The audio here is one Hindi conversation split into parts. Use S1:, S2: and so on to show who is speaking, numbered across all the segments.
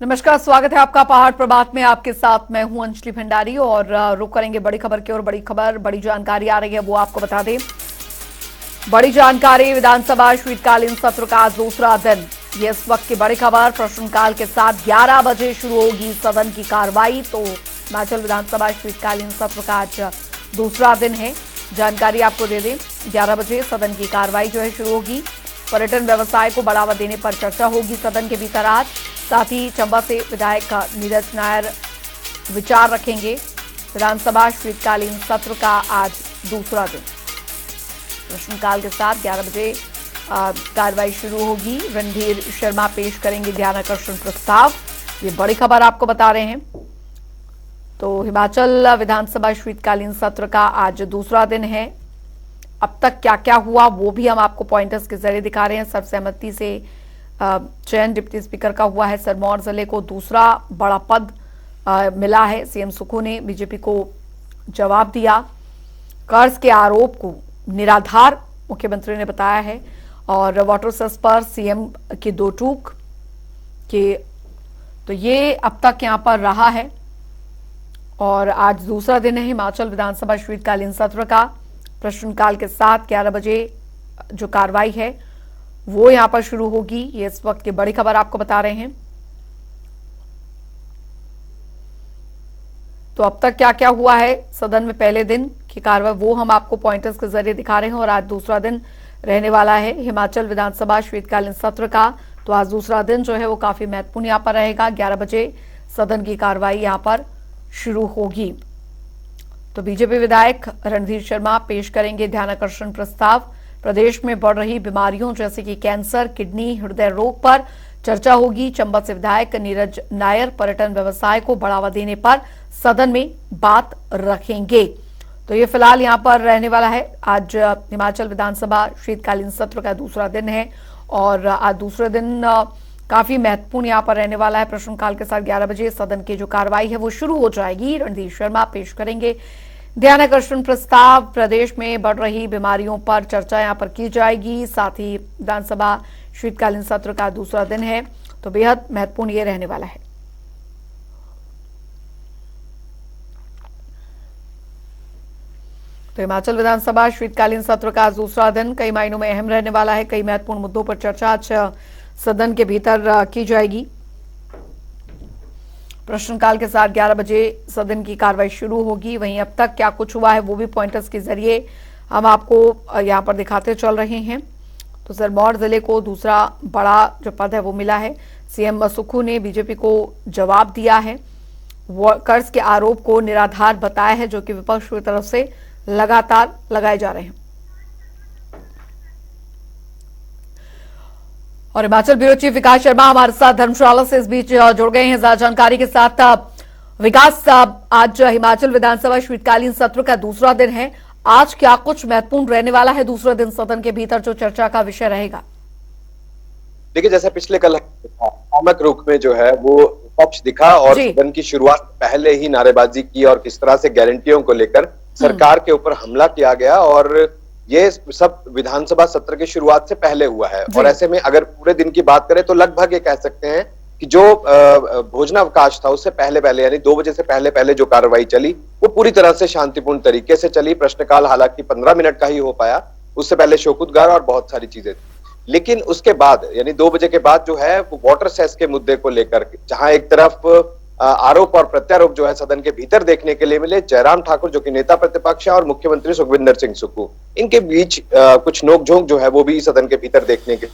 S1: नमस्कार, स्वागत है आपका पहाड़ प्रभात में। आपके साथ मैं हूं अंजलि भंडारी और रुक करेंगे बड़ी खबर की ओर। बड़ी खबर, बड़ी जानकारी आ रही है, वो आपको बता दें। बड़ी जानकारी, विधानसभा शीतकालीन सत्र का आज दूसरा दिन। ये इस वक्त की बड़ी खबर। प्रश्नकाल के साथ 11 बजे शुरू होगी सदन की कार्रवाई। तो हिमाचल विधानसभा शीतकालीन सत्र का आज दूसरा दिन है। जानकारी आपको दे दें, 11 बजे सदन की कार्रवाई जो है शुरू होगी। पर्यटन व्यवसाय को बढ़ावा देने पर चर्चा होगी सदन के भीतर आज। साथ ही चंबा से विधायक नीरज नायर विचार रखेंगे। विधानसभा शीतकालीन सत्र का आज दूसरा दिन। प्रश्नकाल के साथ 11 बजे कार्रवाई शुरू होगी। रणधीर शर्मा पेश करेंगे ध्यानाकर्षण प्रस्ताव। ये बड़ी खबर आपको बता रहे हैं। तो हिमाचल विधानसभा शीतकालीन सत्र का आज दूसरा दिन है। अब तक क्या क्या हुआ वो भी हम आपको पॉइंटर्स के जरिए दिखा रहे हैं। सर्वसहमति से चयन डिप्टी स्पीकर का हुआ है। सिरमौर जिले को दूसरा बड़ा पद मिला है। सीएम सुक्खू ने बीजेपी को जवाब दिया। कर्ज के आरोप को निराधार मुख्यमंत्री ने बताया है। और वाटर सेस पर सीएम की दो टूक के, तो ये अब तक यहां पर रहा है। और आज दूसरा दिन है हिमाचल विधानसभा शीतकालीन सत्र का। प्रश्नकाल के साथ 11 बजे जो कार्रवाई है वो यहां पर शुरू होगी। ये इस वक्त की बड़ी खबर आपको बता रहे हैं। तो अब तक क्या क्या हुआ है सदन में पहले दिन की कार्रवाई, वो हम आपको पॉइंटर्स के जरिए दिखा रहे हैं। और आज दूसरा दिन रहने वाला है हिमाचल विधानसभा शीतकालीन सत्र का। तो आज दूसरा दिन जो है वो काफी महत्वपूर्ण यहां पर रहेगा। 11 बजे सदन की कार्रवाई यहां पर शुरू होगी। तो बीजेपी विधायक रणधीर शर्मा पेश करेंगे ध्यानाकर्षण प्रस्ताव। प्रदेश में बढ़ रही बीमारियों जैसे कि कैंसर, किडनी, हृदय रोग पर चर्चा होगी। चंबा से विधायक नीरज नायर पर्यटन व्यवसाय को बढ़ावा देने पर सदन में बात रखेंगे। तो ये फिलहाल यहां पर रहने वाला है। आज हिमाचल विधानसभा शीतकालीन सत्र का दूसरा दिन है और आज दूसरे दिन काफी महत्वपूर्ण यहां पर रहने वाला है। प्रश्नकाल के साथ 11 बजे सदन की जो कार्रवाई है वो शुरू हो जाएगी। रणधीर शर्मा पेश करेंगे ध्यानाकर्षण प्रस्ताव। प्रदेश में बढ़ रही बीमारियों पर चर्चा यहां पर की जाएगी। साथ ही विधानसभा शीतकालीन सत्र का दूसरा दिन है, तो बेहद महत्वपूर्ण ये रहने वाला है। तो हिमाचल विधानसभा शीतकालीन सत्र का दूसरा दिन कई मायनों में अहम रहने वाला है। कई महत्वपूर्ण मुद्दों पर चर्चा आज सदन के भीतर की जाएगी। प्रश्नकाल के साथ 11 बजे सदन की कार्रवाई शुरू होगी। वहीं अब तक क्या कुछ हुआ है वो भी पॉइंटर्स के जरिए हम आपको यहां पर दिखाते चल रहे हैं। तो सिरमौर जिले को दूसरा बड़ा जो पद है वो मिला है। सीएम सुक्खू ने बीजेपी को जवाब दिया है। कर्ज के आरोप को निराधार बताया है, जो कि विपक्ष की तरफ से लगातार लगाए जा रहे हैं। और हिमाचल ब्यूरो चीफ विकास शर्मा हमारे साथ धर्मशाला से इस बीच जुड़ गए हैं जानकारी के साथ। विकास, आज हिमाचल विधानसभा शीतकालीन सत्र का दूसरा दिन है। आज क्या कुछ महत्वपूर्ण रहने वाला है दूसरे दिन सदन के भीतर जो चर्चा का विषय रहेगा?
S2: देखिए, जैसे पिछले कल आक्रामक रुख में जो है वो विपक्ष दिखा और सदन की शुरुआत पहले ही नारेबाजी की और किस तरह से गारंटियों को लेकर सरकार के ऊपर हमला किया गया। और ये सब विधानसभा सत्र की शुरुआत से पहले हुआ है। और ऐसे में अगर पूरे दिन की बात करें तो लगभग ये कह सकते हैं कि जो भोजनावकाश था उससे पहले पहले यानी 2 बजे से पहले पहले जो कार्रवाई चली वो पूरी तरह से शांतिपूर्ण तरीके से चली। प्रश्नकाल हालांकि 15 मिनट का ही हो पाया, उससे पहले शोकोद्गार और बहुत सारी चीजें थी। लेकिन उसके बाद यानी 2 बजे के बाद जो है वो वाटर सेस के मुद्दे को लेकर, जहां एक तरफ आरोप और प्रत्यारोप जो है सदन के भीतर देखने के लिए मिले। जयराम ठाकुर जो कि नेता प्रतिपक्ष है और मुख्यमंत्री सुखविंदर सिंह सुक्खू, इनके बीच कुछ नोकझोंक जो है वो भी सदन के भीतर देखने के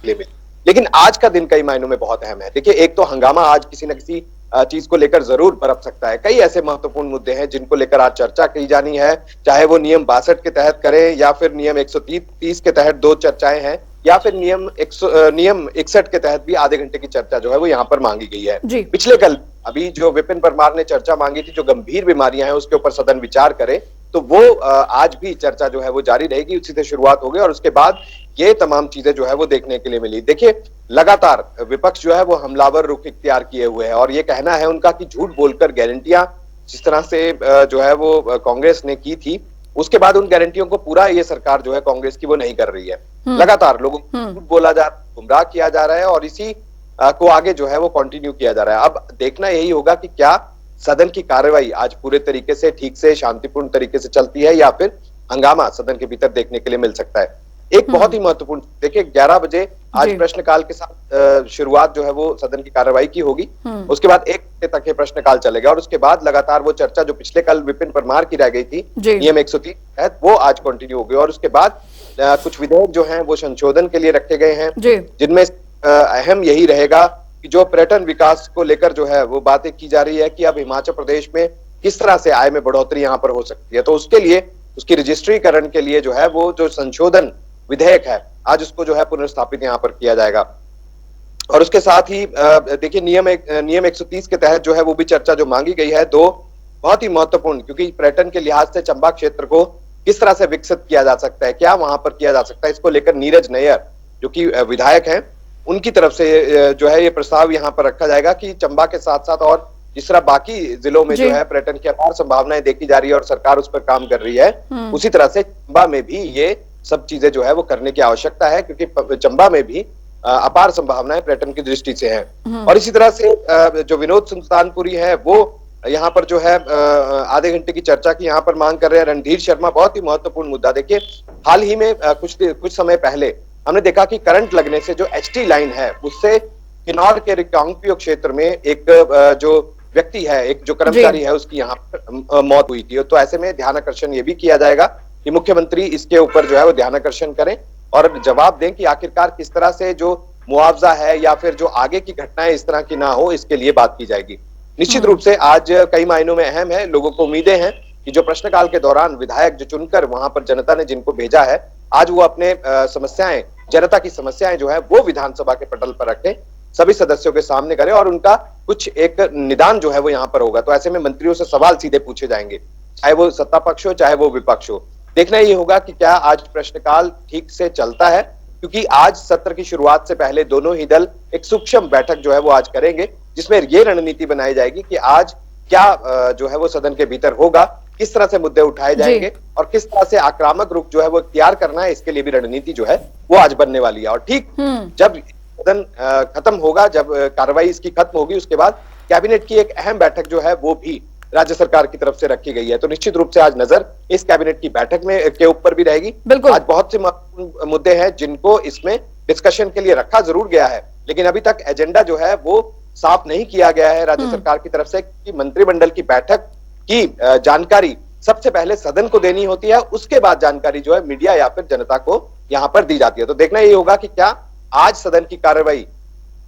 S2: लिए मिले। लेकिन आज का दिन कई मायनों में बहुत अहम है। देखिए, एक तो हंगामा आज किसी न किसी चीज को लेकर जरूर बरप सकता है। कई ऐसे महत्वपूर्ण मुद्दे हैं जिनको लेकर आज चर्चा की जानी है, चाहे वो नियम 62 के तहत करें या फिर नियम 130 के तहत 2 चर्चाएं हैं, या फिर नियम 61 के तहत भी आधे घंटे की चर्चा जो है वो यहाँ पर मांगी गई है। पिछले कल अभी जो विपिन परमार ने चर्चा मांगी थी, जो गंभीर बीमारियां हैं उसके ऊपर सदन विचार करे, तो वो आज भी चर्चा जो है वो जारी रहेगी। उसी से शुरुआत होगी और उसके बाद ये तमाम चीजें जो है वो देखने के लिए मिली। देखिए, लगातार विपक्ष जो है वो हमलावर रुख इख्तियार किए हुए है और ये कहना है उनका कि झूठ बोलकर गारंटियां जिस तरह से जो है वो कांग्रेस ने की थी, उसके बाद उन गारंटियों को पूरा ये सरकार जो है कांग्रेस की वो नहीं कर रही है। लगातार लोगों को झूठ बोला जा, गुमराह किया जा रहा है और इसी को आगे जो है वो कंटिन्यू किया जा रहा है। अब देखना यही होगा कि क्या सदन की कार्रवाई आज पूरे तरीके से ठीक से शांतिपूर्ण तरीके से चलती है या फिर हंगामा सदन के भीतर देखने के लिए मिल सकता है। एक बहुत ही महत्वपूर्ण, देखिए 11 बजे आज प्रश्नकाल के साथ शुरुआत जो है वो सदन की कार्रवाई की होगी। उसके बाद 1 घंटे तक ये प्रश्नकाल चलेगा और उसके बाद लगातार वो चर्चा जो पिछले कल विपिन परमार की रह गई थी नियम 130 तहत, वो आज कंटिन्यू होगी। और उसके बाद कुछ विधेयक जो हैं वो संशोधन के लिए रखे गए हैं, जिनमें अहम यही रहेगा कि जो पर्यटन विकास को लेकर जो है वो बातें की जा रही है कि अब हिमाचल प्रदेश में किस तरह से आय में बढ़ोतरी यहाँ पर हो सकती है। तो उसके लिए उसकी रजिस्ट्रीकरण के लिए जो है वो जो संशोधन विधेयक है आज उसको जो है पुनर्स्थापित यहाँ पर किया जाएगा। और उसके साथ ही देखिए नियम 130 के तहत जो है वो भी चर्चा जो मांगी गई है, दो बहुत ही महत्वपूर्ण, क्योंकि पर्यटन के लिहाज से चंबा क्षेत्र को किस तरह से विकसित किया जा सकता है, क्या वहां पर किया जा सकता है, इसको लेकर नीरज नैयर जो कि विधायक हैं उनकी तरफ से जो है ये प्रस्ताव यहाँ पर रखा जाएगा कि चंबा के साथ साथ और जिस तरह बाकी जिलों में जो है पर्यटन की अपार संभावनाएं देखी जा रही है और सरकार उस पर काम कर रही है, उसी तरह से चंबा में भी ये सब चीजें जो है वो करने की आवश्यकता है, क्योंकि चंबा में भी अपार संभावनाएं पर्यटन की दृष्टि से हैं। और इसी तरह से जो विनोद सुल्तानपुरी है वो यहाँ पर जो है आधे घंटे की चर्चा की यहाँ पर मांग कर रहे हैं। रणधीर शर्मा, बहुत ही महत्वपूर्ण मुद्दा, देखिए हाल ही में कुछ समय पहले हमने देखा कि करंट लगने से जो एचटी लाइन है उससे किन्नौर के रिकांगपियो क्षेत्र में एक जो व्यक्ति है, एक जो कर्मचारी है, उसकी यहाँ पर मौत हुई थी। तो ऐसे में ध्यानाकर्षण ये भी किया जाएगा कि मुख्यमंत्री इसके ऊपर जो है वो ध्यानाकर्षण करें और जवाब दें कि आखिरकार किस तरह से जो मुआवजा है या फिर जो आगे की घटनाएं इस तरह की ना हो, इसके लिए बात की जाएगी। निश्चित रूप से आज कई मायनों में अहम है। लोगों को उम्मीदें हैं कि जो प्रश्नकाल के दौरान विधायक जो चुनकर वहां पर जनता ने जिनको भेजा है, आज वो अपने समस्याएं, जनता की समस्याएं जो है वो विधानसभा के पटल पर रखें, सभी सदस्यों के सामने करें और उनका कुछ एक निदान जो है वो यहाँ पर होगा। तो ऐसे में मंत्रियों से सवाल सीधे पूछे जाएंगे, चाहे वो सत्ता पक्ष हो चाहे वो विपक्ष हो। देखना ये होगा कि क्या आज प्रश्नकाल ठीक से चलता है, क्योंकि आज सत्र की शुरुआत से पहले दोनों ही दल एक सूक्ष्म बैठक जो है वो आज करेंगे, जिसमें ये रणनीति बनाई जाएगी कि आज क्या जो है वो सदन के भीतर होगा, किस तरह से मुद्दे उठाए जाएंगे और किस तरह से आक्रामक रुख जो है वो इख्तियार करना है, इसके लिए भी रणनीति जो है वो आज बनने वाली है। और ठीक जब सदन खत्म होगा, जब कार्रवाई इसकी खत्म होगी, उसके बाद कैबिनेट की एक अहम बैठक जो है वो भी राज्य सरकार की तरफ से रखी गई है। तो निश्चित रूप से आज नजर इस कैबिनेट की बैठक में के ऊपर भी रहेगी। आज बहुत से महत्वपूर्ण मुद्दे हैं जिनको इसमें डिस्कशन के लिए रखा जरूर गया है, लेकिन अभी तक एजेंडा जो है वो साफ नहीं किया गया है राज्य सरकार की तरफ से कि मंत्रिमंडल की बैठक की जानकारी सबसे पहले सदन को देनी होती है, उसके बाद जानकारी जो है मीडिया या फिर जनता को यहां पर दी जाती है। तो देखना ये होगा कि क्या आज सदन की कार्रवाई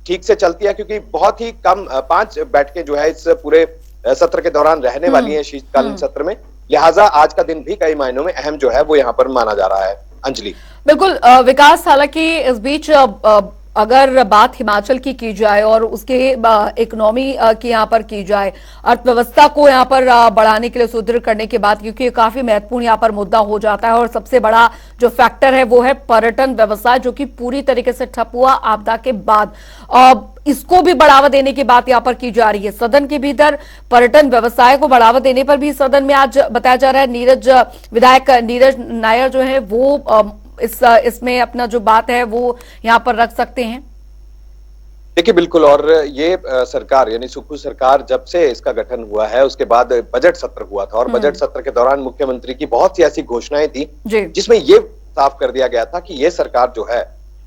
S2: ठीक से चलती है, क्योंकि बहुत ही कम 5 बैठकें जो है इस पूरे सत्र के दौरान रहने वाली है शीतकालीन सत्र में, लिहाजा आज का दिन भी कई मायनों में अहम जो है वो यहाँ पर माना जा रहा है। अंजलि,
S1: बिल्कुल विकास, हालांकि इस बीच अगर बात हिमाचल की जाए और उसके इकोनॉमी की यहाँ पर की जाए, अर्थव्यवस्था को यहाँ पर बढ़ाने के लिए, सुदृढ़ करने की बात, क्योंकि ये काफी महत्वपूर्ण यहाँ पर मुद्दा हो जाता है और सबसे बड़ा जो फैक्टर है वो है पर्यटन व्यवसाय, जो कि पूरी तरीके से ठप हुआ आपदा के बाद। इसको भी बढ़ावा देने की बात यहाँ पर की जा रही है। सदन के भीतर पर्यटन व्यवसाय को बढ़ावा देने पर भी सदन में आज बताया जा रहा है विधायक नीरज नायर जो है वो इसमें अपना जो बात है वो यहाँ पर रख सकते हैं।
S2: देखिए बिल्कुल, और ये सरकार यानी सुक्खू सरकार जब से इसका गठन हुआ है उसके बाद बजट सत्र हुआ था और बजट सत्र के दौरान मुख्यमंत्री की बहुत सी ऐसी घोषणाएं थी जिसमें ये साफ कर दिया गया था कि ये सरकार जो है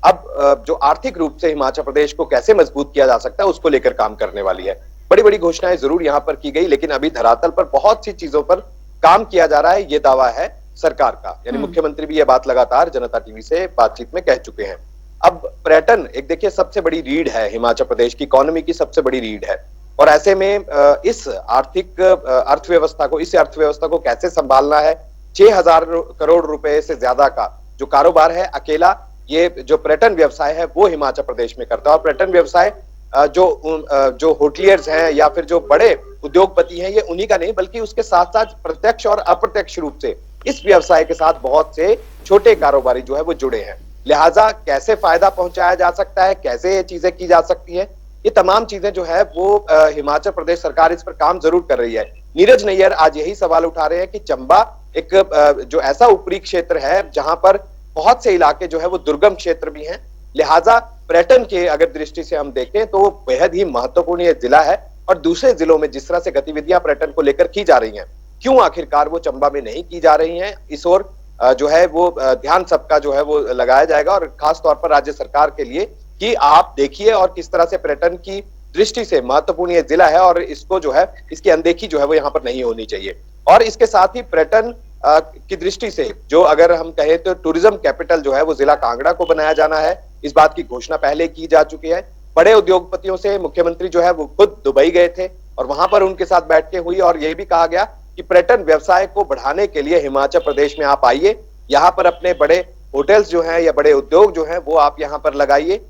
S2: अब जो आर्थिक रूप से हिमाचल प्रदेश को कैसे मजबूत किया जा सकता है उसको लेकर काम करने वाली है। बड़ी बड़ी घोषणाएं जरूर यहाँ पर की गई, लेकिन अभी धरातल पर बहुत सी चीजों पर काम किया जा रहा है, ये दावा है सरकार का। यानी मुख्यमंत्री भी ये बात लगातार जनता टीवी से बातचीत में कह चुके हैं। अब पर्यटन एक देखिए सबसे बड़ी रीढ़ है, हिमाचल प्रदेश की इकोनॉमी की सबसे बड़ी रीढ़ है, और ऐसे में इस आर्थिक अर्थव्यवस्था को, इस अर्थव्यवस्था को कैसे संभालना है। 6000 करोड़ रुपए से ज्यादा का जो कारोबार है अकेला ये जो पर्यटन व्यवसाय है वो हिमाचल प्रदेश में करता है। और पर्यटन व्यवसाय जो होटलियर्स हैं या फिर जो बड़े उद्योगपति हैं, ये उन्हीं का नहीं बल्कि उसके साथ साथ प्रत्यक्ष और अप्रत्यक्ष रूप से इस व्यवसाय के साथ बहुत से छोटे कारोबारी जो है वो जुड़े हैं। लिहाजा कैसे फायदा पहुंचाया जा सकता है, कैसे ये चीजें की जा सकती है, ये तमाम चीजें जो है वो हिमाचल प्रदेश सरकार इस पर काम जरूर कर रही है। नीरज नैयर आज यही सवाल उठा रहे हैं कि चंबा एक जो ऐसा ऊपरी क्षेत्र है जहां पर बहुत से इलाके जो है वो दुर्गम क्षेत्र भी हैं, लिहाजा पर्यटन के अगर दृष्टि से हम देखें तो वो बेहद ही महत्वपूर्ण ये जिला है। और दूसरे जिलों में जिस तरह से गतिविधियां पर्यटन को लेकर की जा रही हैं, क्यों आखिरकार वो चंबा में नहीं की जा रही हैं, इस ओर जो है वो ध्यान सबका जो है वो लगाया जाएगा। और खास तौर पर राज्य सरकार के लिए कि आप देखिए और किस तरह से पर्यटन की दृष्टि से महत्वपूर्ण ये जिला है और इसको जो है इसकी अनदेखी जो है वो यहाँ पर नहीं होनी चाहिए। और इसके साथ ही पर्यटन की दृष्टि से जो अगर हम कहें तो टूरिज्म कैपिटल जो है वो जिला कांगड़ा को बनाया जाना है, इस बात की घोषणा पहले की जा चुकी है। बड़े उद्योगपतियों से मुख्यमंत्री जो है वो खुद दुबई गए थे और वहां पर उनके साथ बैठकें हुई और यह भी कहा गया कि पर्यटन व्यवसाय को बढ़ाने के लिए हिमाचल प्रदेश में आप आइए, यहाँ पर अपने बड़े होटल्स जो हैं या बड़े उद्योग जो हैं वो आप यहाँ पर लगाइए,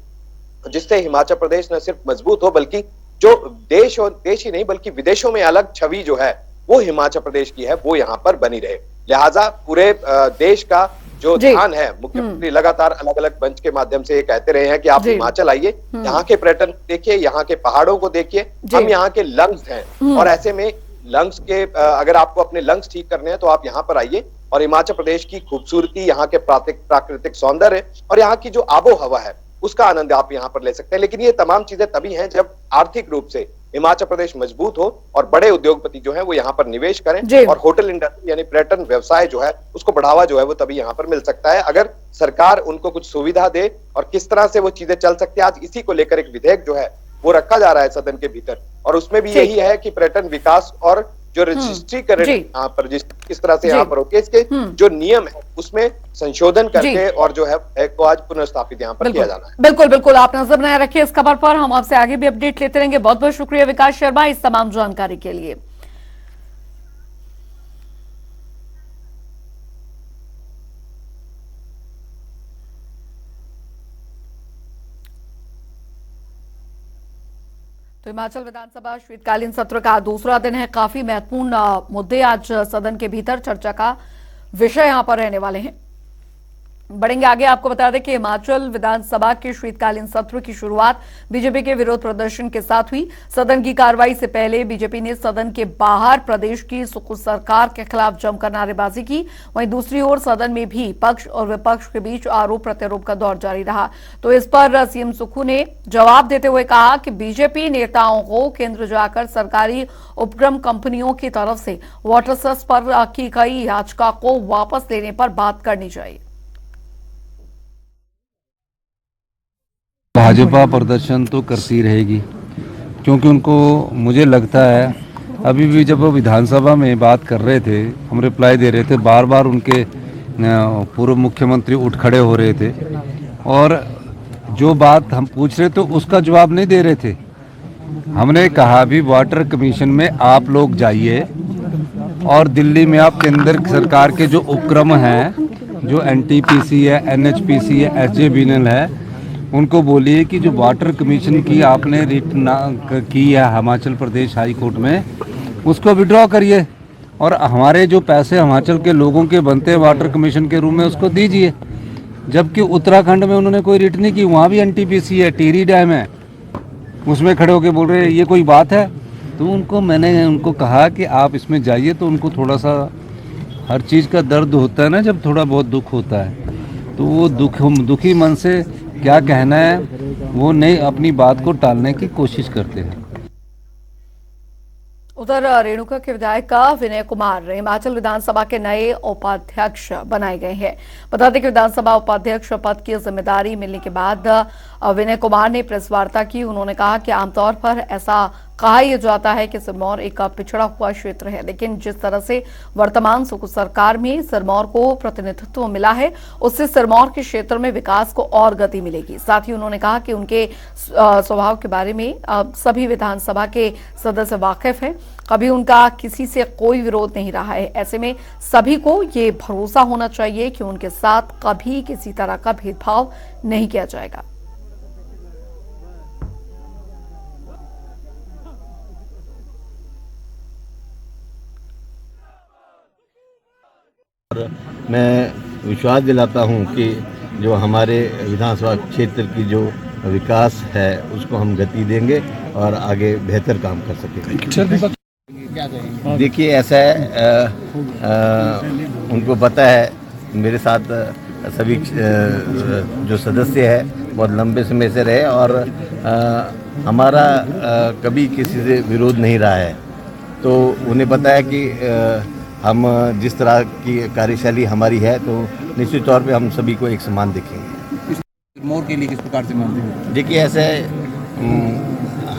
S2: जिससे हिमाचल प्रदेश न सिर्फ मजबूत हो बल्कि जो देश और देश ही नहीं बल्कि विदेशों में अलग छवि जो है वो हिमाचल प्रदेश की है वो यहाँ पर बनी रहे। लिहाजा पूरे देश का जो ध्यान है, मुख्यमंत्री लगातार अलग अलग मंच के माध्यम से ये कहते रहे हैं कि आप हिमाचल आइए, यहाँ के पर्यटन देखिए, यहाँ के पहाड़ों को देखिए, हम यहाँ के लंग्स हैं और ऐसे में लंग्स के अगर आपको अपने लंग्स ठीक करने हैं तो आप यहाँ पर आइए और हिमाचल प्रदेश की खूबसूरती, यहाँ के प्राकृतिक सौंदर्य और यहाँ की जो आबो हवा है उसका आनंद आप यहाँ पर ले सकते हैं। लेकिन ये तमाम चीजें तभी हैं जब आर्थिक रूप से हिमाचल प्रदेश मजबूत हो और बड़े उद्योगपति जो है वो यहाँ पर निवेश करें और होटल इंडस्ट्री यानी पर्यटन व्यवसाय जो है उसको बढ़ावा जो है वो तभी यहाँ पर मिल सकता है अगर सरकार उनको कुछ सुविधा दे। और किस तरह से वो चीजें चल सकती है, आज इसी को लेकर एक विधेयक जो है वो रखा जा रहा है सदन के भीतर और उसमें भी यही है कि पर्यटन विकास और जो रजिस्ट्रीकरण यहाँ पर किस तरह से यहाँ पर होके इसके जो नियम है उसमें संशोधन करके और जो है को आज पुनर्स्थापित यहाँ पर किया जाना है।
S1: बिल्कुल बिल्कुल, आप नजर बनाए रखिए इस खबर पर, हम आपसे आगे भी अपडेट लेते रहेंगे। बहुत बहुत शुक्रिया विकास शर्मा इस तमाम जानकारी के लिए। तो हिमाचल विधानसभा शीतकालीन सत्र का दूसरा दिन है। काफी महत्वपूर्ण मुद्दे आज सदन के भीतर चर्चा का विषय यहां पर रहने वाले हैं। बढ़ेंगे आगे, आपको बता दें कि हिमाचल विधानसभा के शीतकालीन सत्र की शुरुआत बीजेपी के विरोध प्रदर्शन के साथ हुई। सदन की कार्रवाई से पहले बीजेपी ने सदन के बाहर प्रदेश की सुक्खू सरकार के खिलाफ जमकर नारेबाजी की। वहीं दूसरी ओर सदन में भी पक्ष और विपक्ष के बीच आरोप प्रत्यारोप का दौर जारी रहा। तो इस पर सीएम सुक्खू ने जवाब देते हुए कहा कि बीजेपी नेताओं को केंद्र जाकर सरकारी उपक्रम कंपनियों की तरफ से वाटर सेस पर की गई याचिका को वापस लेने पर बात करनी चाहिए।
S3: भाजपा प्रदर्शन तो करती रहेगी क्योंकि उनको, मुझे लगता है अभी भी जब वो विधानसभा में बात कर रहे थे, हम रिप्लाई दे रहे थे, बार बार उनके पूर्व मुख्यमंत्री उठ खड़े हो रहे थे और जो बात हम पूछ रहे थे उसका जवाब नहीं दे रहे थे। हमने कहा भी वाटर कमीशन में आप लोग जाइए और दिल्ली में आप केंद्र सरकार के जो उपक्रम हैं, जो एनटीपीसी है, एनएचपीसी है, एसजेवीएनएल है, उनको बोलिए कि जो वाटर कमीशन की आपने रिट की है हिमाचल प्रदेश हाई कोर्ट में, उसको विड्रॉ करिए और हमारे जो पैसे हिमाचल के लोगों के बनते हैं वाटर कमीशन के रूप में उसको दीजिए। जबकि उत्तराखंड में उन्होंने कोई रिट नहीं की, वहाँ भी एनटीपीसी है, टिहरी डैम है, उसमें खड़े होकर बोल रहे हैं ये कोई बात है। तो मैंने उनको कहा कि आप इसमें जाइए, तो उनको थोड़ा सा हर चीज़ का दर्द होता है ना, जब थोड़ा बहुत दुख होता है तो वो दुखी मन से क्या कहना है वो नहीं, अपनी बात को टालने की कोशिश करते हैं।
S1: उधर रेणुका के विधायक विनय कुमार हिमाचल विधानसभा के नए उपाध्यक्ष बनाए गए हैं। बता दें कि विधानसभा उपाध्यक्ष पद की जिम्मेदारी मिलने के बाद विनय कुमार ने प्रेस वार्ता की। उन्होंने कहा कि आमतौर पर ऐसा कहा यह जाता है कि सिरमौर एक पिछड़ा हुआ क्षेत्र है, लेकिन जिस तरह से वर्तमान सुक्खू सरकार में सिरमौर को प्रतिनिधित्व मिला है उससे सिरमौर के क्षेत्र में विकास को और गति मिलेगी। साथ ही उन्होंने कहा कि उनके स्वभाव के बारे में सभी विधानसभा के सदस्य वाकिफ हैं, कभी उनका किसी से कोई विरोध नहीं रहा है। ऐसे में सभी को ये भरोसा होना चाहिए कि उनके साथ कभी किसी तरह का भेदभाव नहीं किया जाएगा।
S4: मैं विश्वास दिलाता हूं कि जो हमारे विधानसभा क्षेत्र की जो विकास है उसको हम गति देंगे और आगे बेहतर काम कर सकेंगे। देखिए ऐसा है, उनको पता है, मेरे साथ सभी जो सदस्य है बहुत लंबे समय से रहे और हमारा कभी किसी से विरोध नहीं रहा है। तो उन्हें पता है कि हम जिस तरह की कार्यशैली हमारी है तो निश्चित तौर पे हम सभी को एक समान देखेंगे।
S5: सिरमौर के लिए किस प्रकार से मानते हैं?
S4: देखिए, ऐसे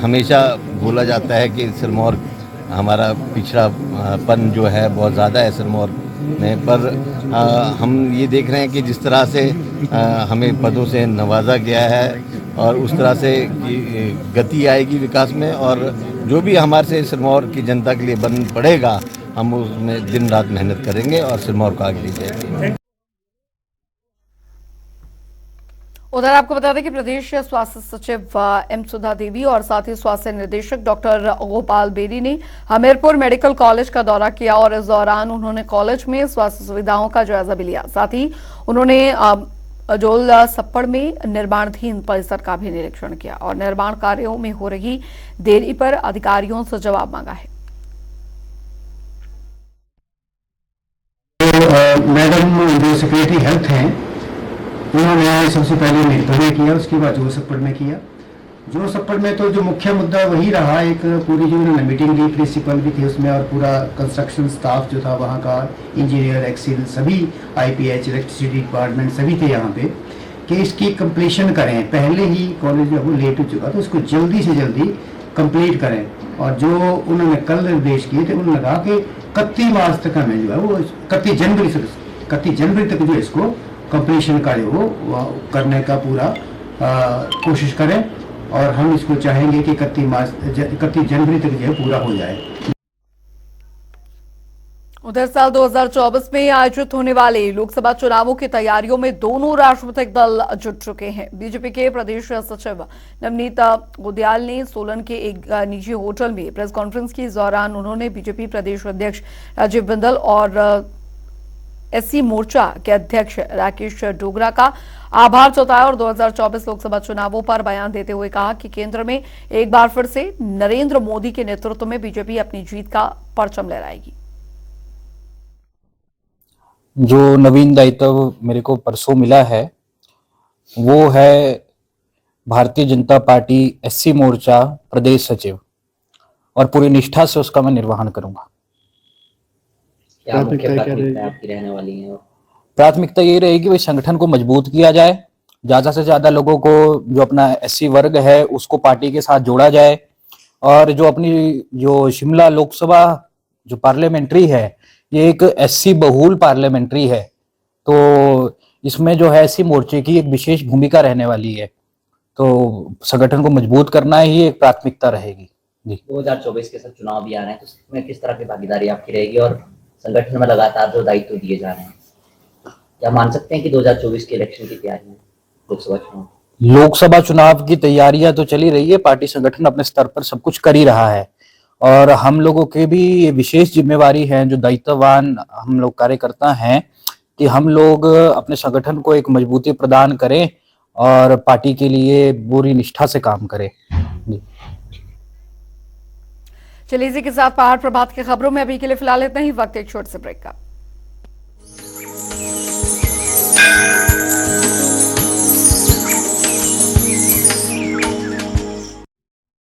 S4: हमेशा बोला जाता है कि सिरमौर हमारा पिछड़ापन जो है बहुत ज़्यादा है सिरमौर में, पर हम ये देख रहे हैं कि जिस तरह से हमें पदों से नवाजा गया है और उस तरह से गति आएगी विकास में, और जो भी हमारे से सिरमौर की जनता के लिए बन पड़ेगा हम उसमें दिन रात मेहनत करेंगे और सिरमौर को आगे ले जाएंगे।
S1: उधर आपको बता दें कि प्रदेश स्वास्थ्य सचिव एम सुधा देवी और साथ ही स्वास्थ्य निदेशक डॉक्टर गोपाल बेरी ने हमीरपुर मेडिकल कॉलेज का दौरा किया और इस दौरान उन्होंने कॉलेज में स्वास्थ्य सुविधाओं का जायजा भी लिया। साथ ही उन्होंने अजोल सप्पड़ में निर्माणाधीन परिसर का भी निरीक्षण किया और निर्माण कार्यों में हो रही देरी पर अधिकारियों से जवाब मांगा है।
S6: मैडम जो सेक्रेटरी हेल्थ हैं उन्होंने सबसे पहले मेरठ में किया, उसके बाद जोर सप्पड़ में किया। जोर सप्पड़ में तो जो मुख्य मुद्दा वही रहा, एक पूरी जो उन्होंने मीटिंग ली, प्रिंसिपल भी थे उसमें और पूरा कंस्ट्रक्शन स्टाफ जो था वहाँ का, इंजीनियर, एक्सिल, सभी IPH, इलेक्ट्रिसिटी डिपार्टमेंट सभी थे यहाँ पे, कि इसकी कंप्लीशन करें। पहले ही कॉलेज जो वो लेट हो चुका था, उसको जल्दी से जल्दी कंप्लीट करें। और जो उन्होंने कल निर्देश किए थे उन्होंने कहा कि 31 मार्च तक हमें जो है वो 31 जनवरी तक जो इसको कंप्लीशन का जो वो करने का पूरा कोशिश करें, और हम इसको चाहेंगे कि 31 जनवरी तक जो है पूरा हो जाए।
S1: उधर साल 2024 में आयोजित होने वाले लोकसभा चुनावों की तैयारियों में दोनों राजनीतिक दल जुट चुके हैं। बीजेपी के प्रदेश सचिव नवनीत गोदयाल ने सोलन के एक निजी होटल में प्रेस कॉन्फ्रेंस की। इस दौरान उन्होंने बीजेपी प्रदेश अध्यक्ष राजीव बिंदल और SC मोर्चा के अध्यक्ष राकेश डोगरा का आभार जताया और 2024 लोकसभा चुनावों पर बयान देते हुए कहा कि केंद्र में एक बार फिर से नरेंद्र मोदी के नेतृत्व में बीजेपी अपनी जीत का परचम लहराएगी।
S5: जो नवीन दायित्व मेरे को परसों मिला है वो है भारतीय जनता पार्टी SC मोर्चा प्रदेश सचिव, और पूरी निष्ठा से उसका मैं निर्वहन करूंगा।
S7: क्या मुख्य प्राथमिकता आपकी रहने वाली है?
S5: प्राथमिकता ये रहेगी भाई संगठन को मजबूत किया जाए, ज्यादा से ज्यादा लोगों को जो अपना SC वर्ग है उसको पार्टी के साथ जोड़ा जाए, और जो अपनी जो शिमला लोकसभा जो पार्लियामेंट्री है ये एक SC बहुल पार्लियामेंट्री है, तो इसमें जो है SC मोर्चे की एक विशेष भूमिका रहने वाली है, तो संगठन को मजबूत करना ही एक प्राथमिकता रहेगी। जी
S7: 2024 के सब चुनाव भी आ रहे हैं, तो इसमें किस तरह की भागीदारी आपकी रहेगी और संगठन में लगातार जो दायित्व दिए जा रहे हैं, क्या मान सकते हैं कि 2024 के इलेक्शन की तैयारी है? लोकसभा
S5: चुनाव की तैयारियां तो चली रही है, पार्टी संगठन अपने स्तर पर सब कुछ कर ही रहा है, और हम लोगों के भी ये विशेष जिम्मेवारी है, जो दायित्ववान हम लोग कार्यकर्ता हैं, कि हम लोग अपने संगठन को एक मजबूती प्रदान करें और पार्टी के लिए पूरी निष्ठा से काम करें।
S1: चलिए इसी के साथ पहाड़ प्रभात की खबरों में अभी के लिए फिलहाल इतना ही। वक्त एक छोटे से ब्रेक का।